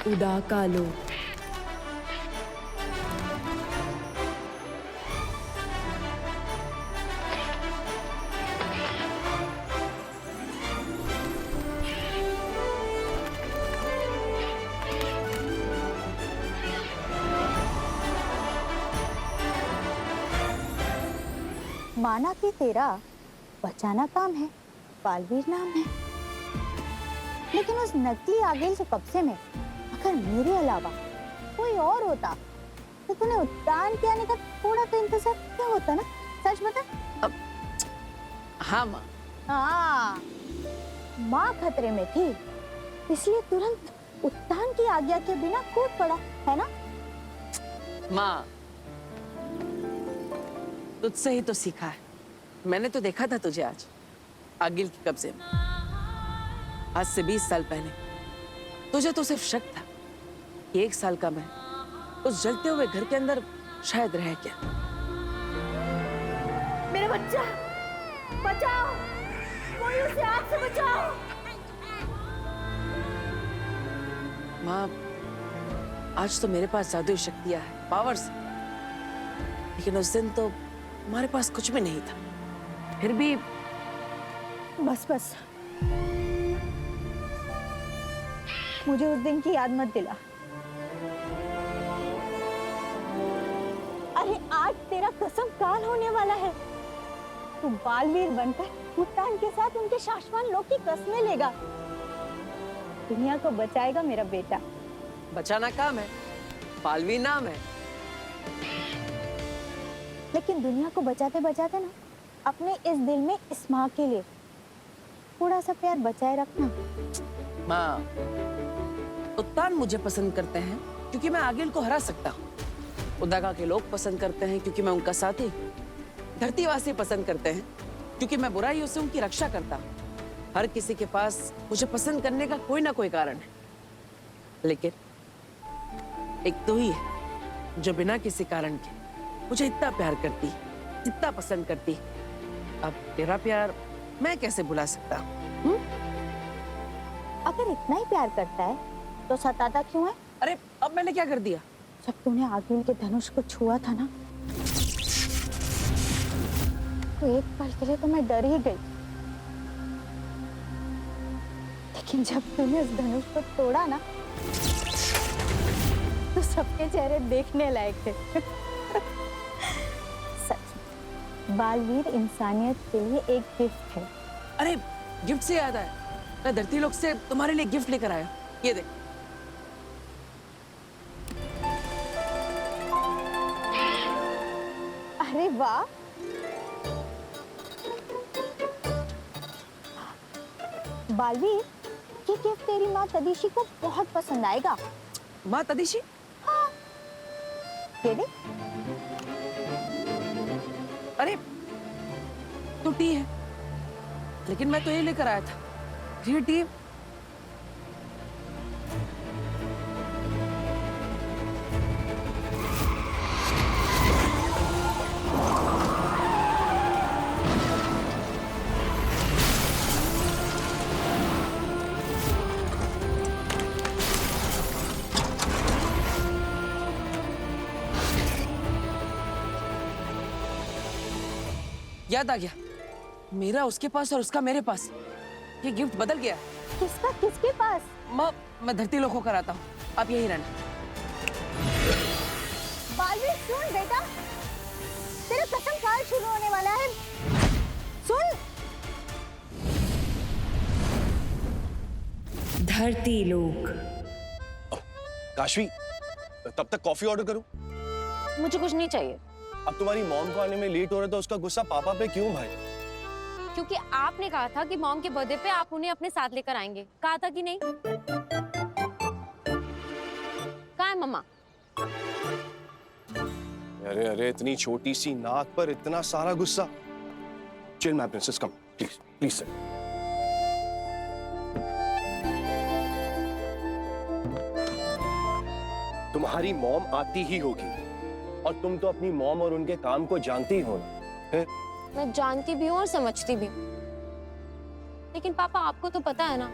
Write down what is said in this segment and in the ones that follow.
उदा कालो। माना कि तेरा बचाना काम है, बालवीर नाम है, लेकिन उस नकली आगिल के कब्जे में अगर मेरे अलावा कोई और होता तो तूने उद्यान के आने का थोड़ा तो इंतजार क्या होता ना? सच बता। हाँ माँ। हाँ, माँ खतरे में थी, इसलिए तुरंत उद्यान की आज्ञा के बिना कूद पड़ा, है ना? माँ, तुझसे ही तो सीखा है। मैंने तो देखा था तुझे आज आगिल के कब्जे में, आज से 20 साल पहले। तुझे तो सिर्फ शक था कि 1 साल का मैं उस जलते हुए घर के अंदर शायद रह गया। मेरा बच्चा बचाओ, कोई उसे आग से बचाओ। माँ, आज तो मेरे पास जादुई शक्तियां हैं, पावर्स, लेकिन उस दिन तो हमारे पास कुछ भी नहीं था। फिर भी बस बस, मुझे उस दिन की याद मत दिला। अरे आज तेरा कसम काल होने वाला है। तू बालवीर बनकर उद्यान के साथ उनके शाश्वत लोक की कस्में लेगा, दुनिया को बचाएगा मेरा बेटा। बचाना काम है, बालवीर नाम है। लेकिन दुनिया को बचाते बचाते ना अपने इस दिल में इस माँ के लिए थोड़ा सा प्यार बचाए रखना। माँ, उद्यान मुझे पसंद करते हैं क्योंकि मैं आगिल को हरा सकता हूँ। उदागा के लोग पसंद करते हैं क्योंकि मैं उनका साथी। धरतीवासी पसंद करते हैं क्योंकि मैं बुराइयों से उनकी रक्षा करता हूँ। हर किसी के पास मुझे पसंद करने का कोई ना कोई कारण है, लेकिन एक तू ही है जो बिना किसी कारण के मुझे इतना प्यार करती, इतना पसंद करती। अब तेरा प्यार मैं कैसे भुला सकता हूँ? अगर इतना ही प्यार करता है तो सताता क्यों है? अरे अब मैंने क्या कर दिया? जब तूने आगिल के धनुष को छुआ था ना, तो एक पल के लिए तो मैं डर ही गई, लेकिन जब तूने उस धनुष को तोड़ा ना, तो सबके चेहरे देखने लायक थे। सच, बालवीर इंसानियत के लिए एक गिफ्ट है। अरे गिफ्ट से याद आया, मैं धरती लोक से तुम्हारे लिए गिफ्ट लेकर आया। ये देख। अरे वाह, बालवीर, ये गिफ्ट तेरी माँ तदीशी को बहुत पसंद आएगा। माँ तदीशी? हाँ, ये देख। अरे टूटी है, लेकिन मैं तो ये लेकर आया था। ये टी याद आ गया, मेरा उसके पास और उसका मेरे पास। ये गिफ्ट बदल गया। किसका किसके पास? माँ, मैं धरती लोक होकर आता हूँ, आप यही रहना। बालवीर सुन बेटा, तेरा कसम काल शुरू होने वाला है। सुन। धरती लोक। काशवी, तब तक कॉफी ऑर्डर करूं? मुझे कुछ नहीं चाहिए। अब तुम्हारी मॉम को आने में लेट हो रहा है तो उसका गुस्सा पापा पे क्यों भाई? क्योंकि आपने कहा था कि मॉम के बर्थडे पे आप उन्हें अपने साथ लेकर आएंगे, कहा था कि नहीं? कहाँ है मम्मा? अरे अरे, इतनी छोटी सी नाक पर इतना सारा गुस्सा। Chill my princess, come please please sir. तुम्हारी मॉम आती ही होगी और तुम तो अपनी मॉम और उनके काम को जानती हो ना। मैं जानती भी हूँ और समझती भी हूँ, लेकिन पापा आपको तो पता है ना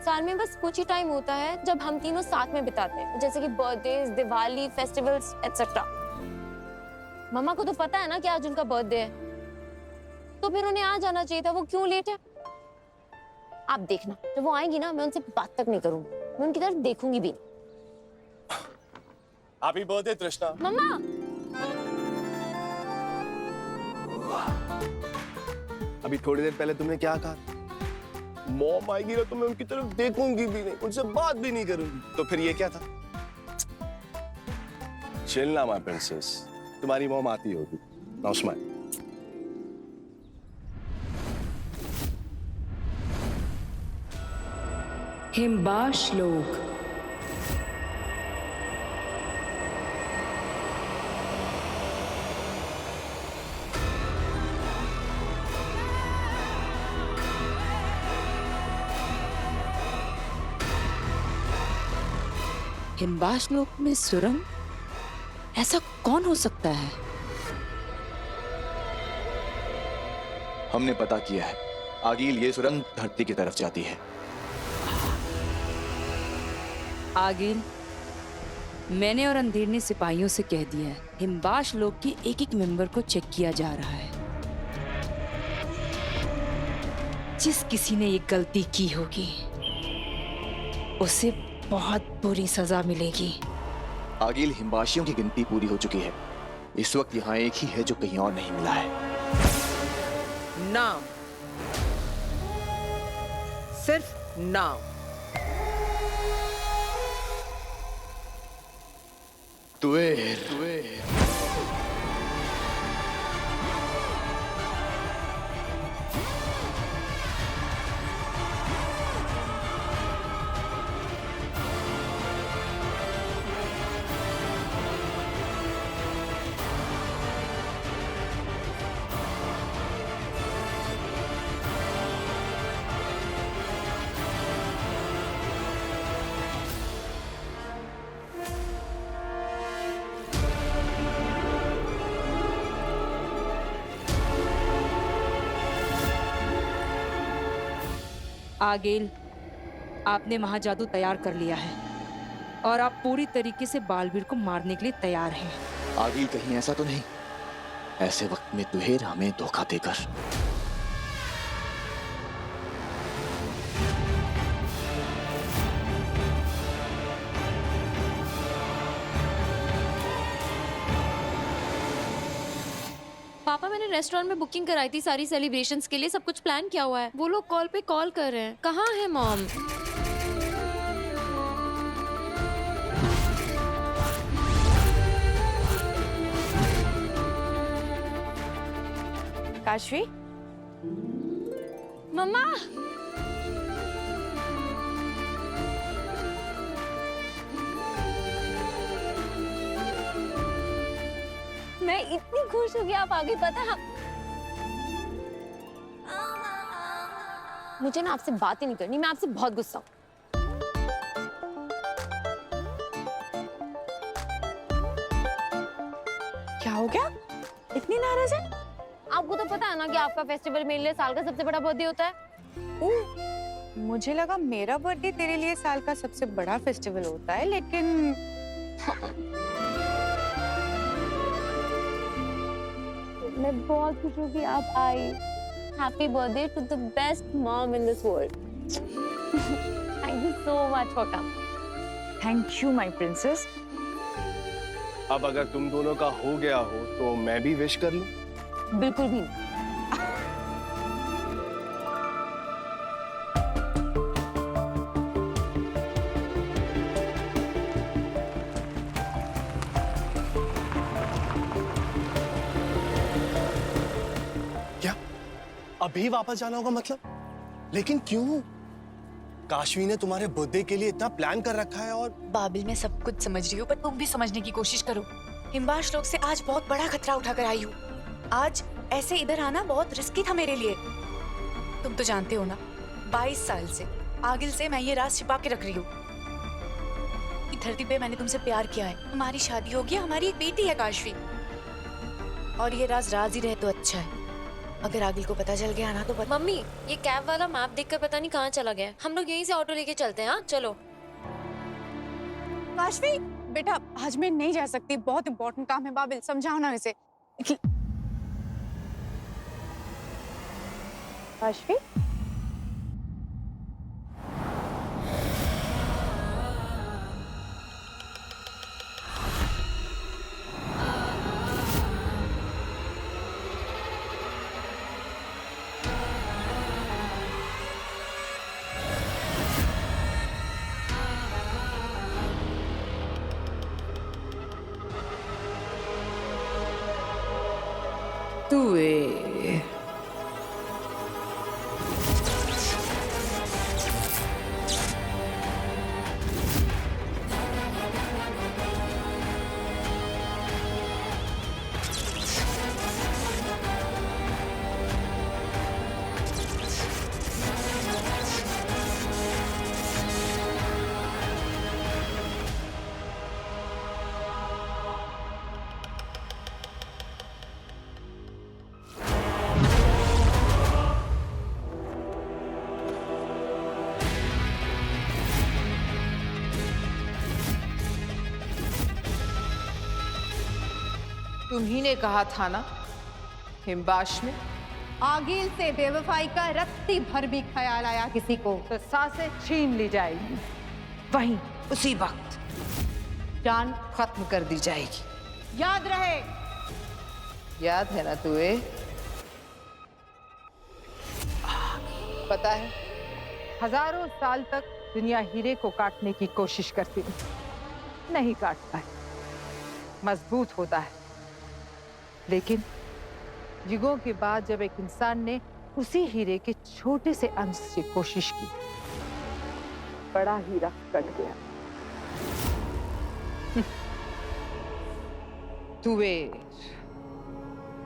साल में बस कुछ ही टाइम होता है जब हम तीनों साथ में बिताते हैं, जैसे कि बर्थडे, दिवाली, फेस्टिवल्स एटसेट्रा। मम्मा को तो पता है ना कि आज उनका बर्थडे है, तो फिर उन्हें आ जाना चाहिए था। वो क्यों लेट है? आप देखना, जब वो आएंगी ना, मैं उनसे बात तक नहीं करूंगी, मैं उनकी तरफ देखूंगी भी नहीं। हैप्पी बर्थडे तृष्णा। मम्मा, अभी थोड़ी देर पहले तुमने क्या कहा? मॉम आएगी ना तो मैं उनकी तरफ देखूंगी भी नहीं, उनसे बात भी नहीं करूंगी। तो फिर ये क्या था? चिल ना माय प्रिंसेस, तुम्हारी मॉम आती होगी। Now smile. हिमबाश लोक। हिमबाश लोक में सुरंग? ऐसा कौन हो सकता है? हमने पता किया है, आगिल ये सुरंग धरती की तरफ जाती है। आगिल, मैंने और अंधेर ने सिपाहियों से कह दिया है, हिमबाश लोक के एक एक मेंबर को चेक किया जा रहा है। जिस किसी ने ये गलती की होगी उसे बहुत बुरी सजा मिलेगी। आगिल, हिमबाशियों की गिनती पूरी हो चुकी है। इस वक्त यहाँ एक ही है जो कहीं और नहीं मिला है। नाम, सिर्फ नाम। तुएर। आगिल, आपने महाजादू तैयार कर लिया है और आप पूरी तरीके से बालवीर को मारने के लिए तैयार हैं। आगिल, कहीं ऐसा तो नहीं ऐसे वक्त में तुहेर हमें धोखा देकर? पापा, मैंने रेस्टोरेंट में बुकिंग कराई थी सारी सेलिब्रेशंस के लिए, सब कुछ प्लान किया हुआ है। वो लोग कॉल पे कॉल कर रहे हैं। कहाँ है मॉम? काशवी, मम्मा, मैं इतनी खुश हूँ कि आप आ गई। पता है, मुझे ना आपसे बात ही नहीं करनी, मैं आपसे बहुत गुस्सा हूँ। क्या हो गया? इतनी नाराज है? आपको तो पता है ना कि आपका फेस्टिवल मेरे लिए साल का सबसे बड़ा बर्थडे होता है। मुझे लगा मेरा बर्थडे तेरे लिए साल का सबसे बड़ा फेस्टिवल होता है, लेकिन मैं बहुत खुश हूँ कि आप आई। Happy birthday to the best mom in this world. Thank you so much for coming. Thank you my princess. अब अगर तुम दोनों का हो गया हो तो मैं भी विश कर लूं? बिल्कुल भी नहीं। क्या अभी वापस जाना होगा मतलब? लेकिन क्यों? काशवी ने तुम्हारे बर्थडे के लिए इतना प्लान कर रखा है। और बाबिल, मैं सब कुछ समझ रही हूँ, पर तुम भी समझने की कोशिश करो। हिमबाश लोग से आज बहुत बड़ा खतरा उठाकर आई हूँ। आज ऐसे इधर आना बहुत रिस्की था मेरे लिए। तुम तो जानते हो ना, 22 साल से आगिल से मैं ये राज छिपा के रख रही हूँ कि धरती पे मैंने तुमसे प्यार किया है, हमारी शादी होगी, हमारी एक बेटी है काशवी। और ये राज राज ही रहे तो अच्छा है, अगर आगिल को पता चल गया ना तो मम्मी ये कैब वाला मैप देखकर पता नहीं कहाँ चला गया है। हम लोग यहीं से ऑटो लेके चलते हैं। हाँ चलो। काशवी बेटा, आज मैं नहीं जा सकती, बहुत इंपॉर्टेंट काम है। बाबिल समझाओ ना इसे। काशवी तुए तुम्ही ने कहा था ना हिमबाश में आगिल से बेवफाई का रत्ती भर भी ख्याल आया किसी को तो सांसें छीन ली जाएगी, वहीं उसी वक्त जान खत्म कर दी जाएगी। याद रहे। याद है ना तुए? पता है हजारों साल तक दुनिया हीरे को काटने की कोशिश करती है, नहीं काट पाए, मजबूत होता है। लेकिन युगों के बाद जब एक इंसान ने उसी हीरे के छोटे से अंश से कोशिश की, बड़ा हीरा कट गया। तुए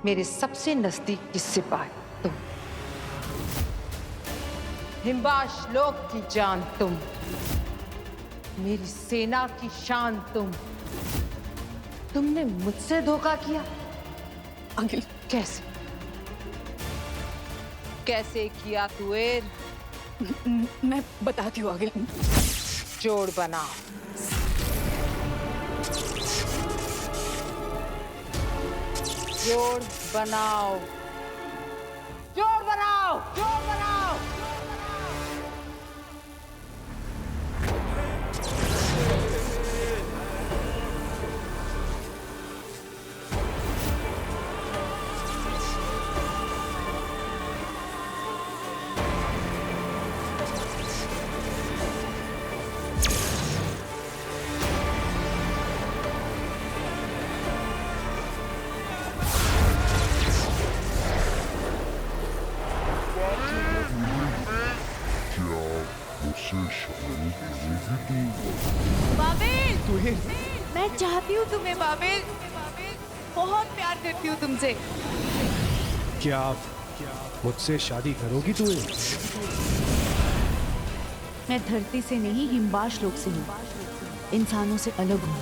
मेरे सबसे नजदीकी सिपाही तुम, हिमबाश लोक की जान तुम, मेरी सेना की शान तुम। तुमने मुझसे धोखा किया। आगिल कैसे कैसे किया तुएर? मैं बताती हूँ आगिल। जोड़ बनाओ। जोड़ बनाओ। जोड़ बनाओ। जोड़ बनाओ। बाबिल, मैं चाहती हूँ तुम्हें बाबिल, बहुत प्यार करती हूँ तुमसे। क्या मुझसे शादी करोगी तुए? मैं धरती से नहीं हिमबाश लोक से हूँ, इंसानों से अलग हूँ।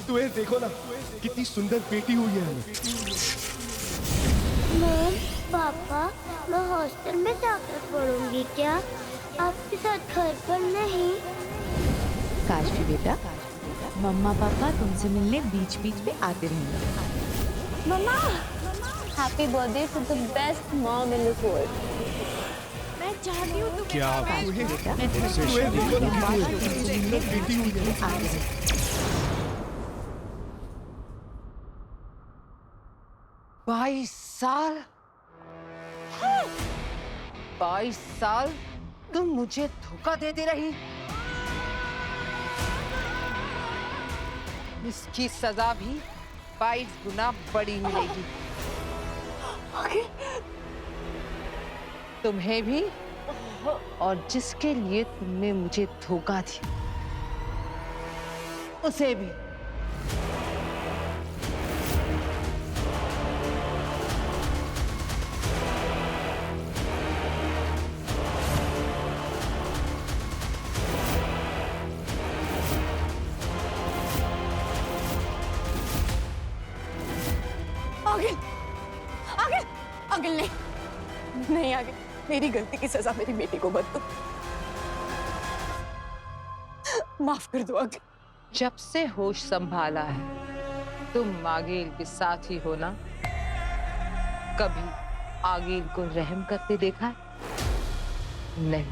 तुहे देखो ना, कितनी सुंदर बेटी हुई है हमें। मॉम, पापा, मैं हॉस्टल में जाकर पढ़ूंगी क्या? आपके साथ घर पर नहीं? काशवी बेटा, मम्मा पापा तुमसे मिलने बीच बीच में आते रहेंगे। मम्मा, happy birthday to the best mom in this world. मैं चाहती हूँ तुम्हें क्या बाबिल। बेटा, मैं तुमसे बेटी हुई है। आते रहेंगे। 22 साल 22 साल तुम मुझे धोखा देती रही। इसकी सजा भी 22 गुना बड़ी मिलेगी। तुम्हें भी और जिसके लिए तुमने मुझे धोखा दिया उसे भी। आगे आगे आगे नहीं नहीं आगे, मेरी गलती की सजा मेरी बेटी को मत दो, माफ कर दो आगे। जब से होश संभाला है तुम आगील के साथ ही हो ना? कभी आगील को रहम करते देखा है? नहीं,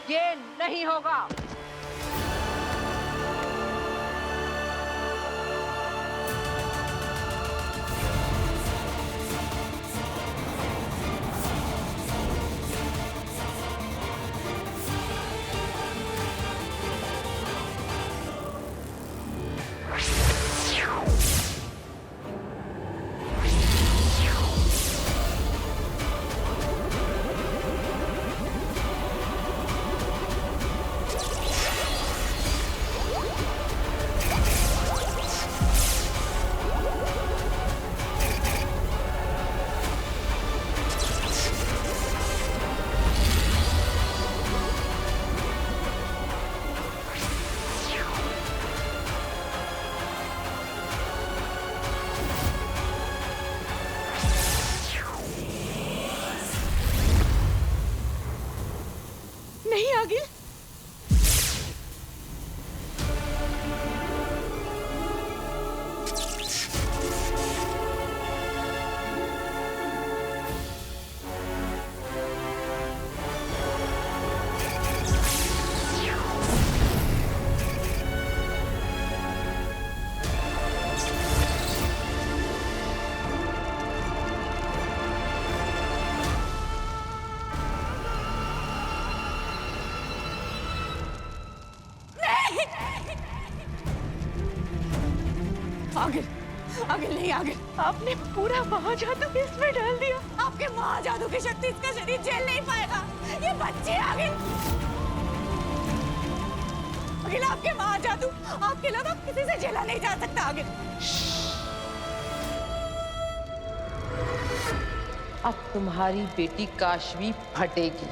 ये नहीं होगा। नहीं आगे, आगे आगे नहीं आगे, आपने पूरा महाजादू इसमें डाल दिया। आपके महाजादू की शक्ति इसका शरीर झेल नहीं पाएगा। ये बच्चे आगे आगे, आपके महाजादू आपके अलावा किसी से झेला नहीं जा सकता। आगे अब तुम्हारी बेटी काशवी फटेगी।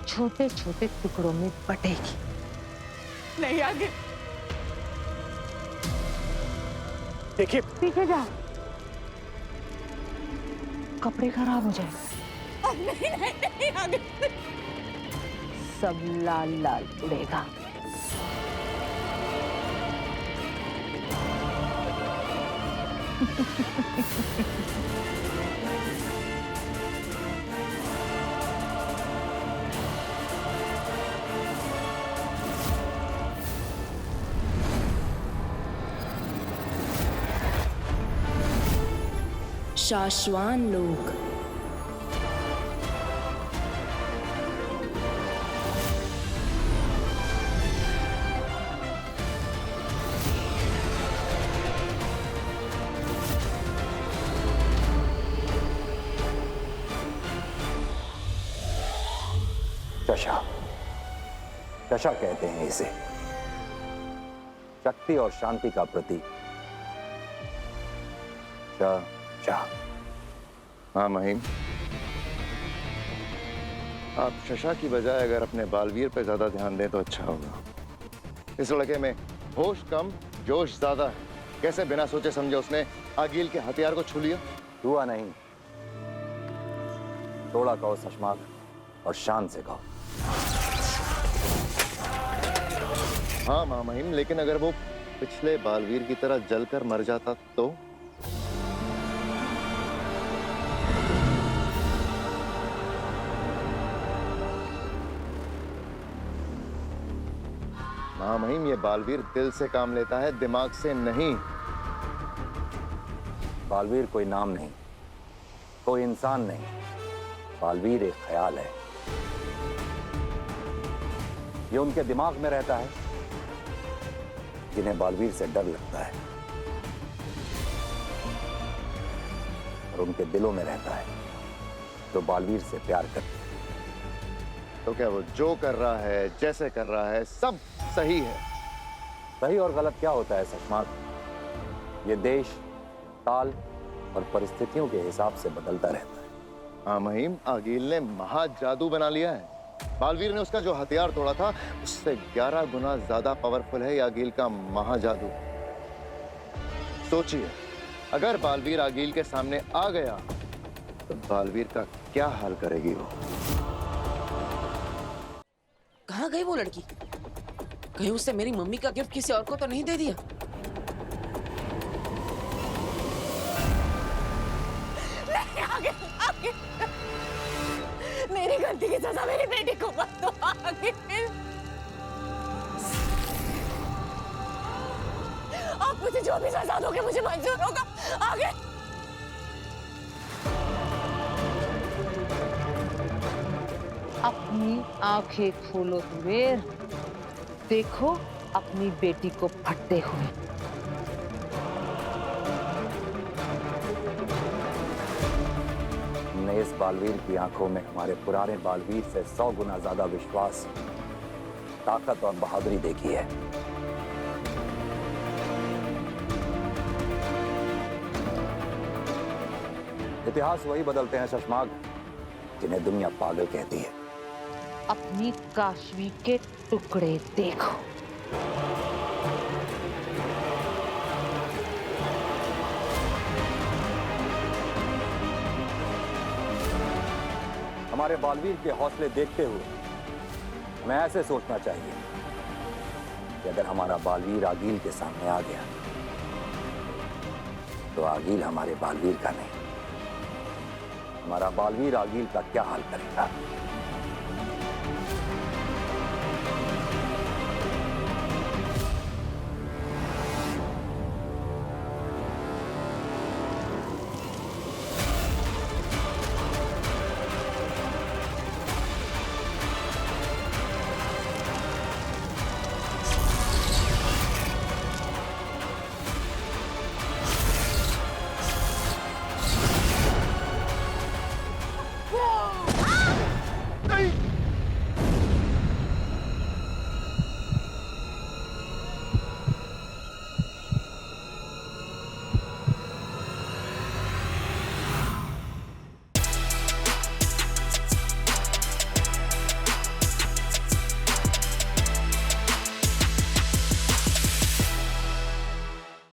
छोटे छोटे टुकड़ों में बटेगी। नहीं आगे, देखिए पीछे जा, कपड़े खराब हो जाएंगे। नहीं नहीं नहीं आगे, सब लाल लाल उड़ेगा। शाश्वान लोग। चशा, चशा कहते हैं इसे, शक्ति और शांति का प्रतीक। हाँ महिम, आप शशा की बजाय अगर अपने बालवीर पे ज्यादा ध्यान दें तो अच्छा होगा। इस लड़के में होश कम जोश ज्यादा है। कैसे बिना सोचे समझे उसने आगील के हथियार को छू लिया? छुआ नहीं, थोड़ा कहो सशमाक, और शान से कहो। हाँ मां महिम, लेकिन अगर वो पिछले बालवीर की तरह जलकर मर जाता तो? हाँ महिम, ये बालवीर दिल से काम लेता है, दिमाग से नहीं। बालवीर कोई नाम नहीं, कोई इंसान नहीं, बालवीर एक ख्याल है। ये उनके दिमाग में रहता है जिन्हें बालवीर से डर लगता है, और उनके दिलों में रहता है जो बालवीर से प्यार करते हैं। तो क्या वो जो कर रहा है, जैसे कर रहा है, सब सही है? सही और गलत क्या होता है सशमाक? ये देश, काल और परिस्थितियों के हिसाब से बदलता रहता है। हाँ महिम, आगील ने महाजादू बना लिया है। बालवीर ने उसका जो हथियार तोड़ा था उससे 11 गुना ज्यादा पावरफुल है ये आगील का महाजादू। सोचिए, अगर बालवीर आगील के सामने आ गया तो बालवीर का क्या हाल करेगी वो? कहाँ गई वो लड़की? कहीं उससे मेरी मम्मी का गिफ्ट किसी और को तो नहीं दे दिया? नहीं, आगे, आगे। मेरी गलती की सजा मेरी बेटी को मत दो। आगे आप मुझे जो भी सजा दोगे मुझे मंजूर होगा। आगे अपनी आंखें खोलो कुबेर, देखो अपनी बेटी को फटते हुए। हमने इस बालवीर की आंखों में हमारे पुराने बालवीर से 100 गुना ज्यादा विश्वास, ताकत और बहादुरी देखी है। इतिहास वही बदलते हैं शशमाग जिन्हें दुनिया पागल कहती है। अपनी काशवी के टुकड़े देखो। हमारे बालवीर के हौसले देखते हुए हमें ऐसे सोचना चाहिए कि अगर हमारा बालवीर आगील के सामने आ गया तो आगील हमारे बालवीर का नहीं, हमारा बालवीर आगील का क्या हाल करेगा।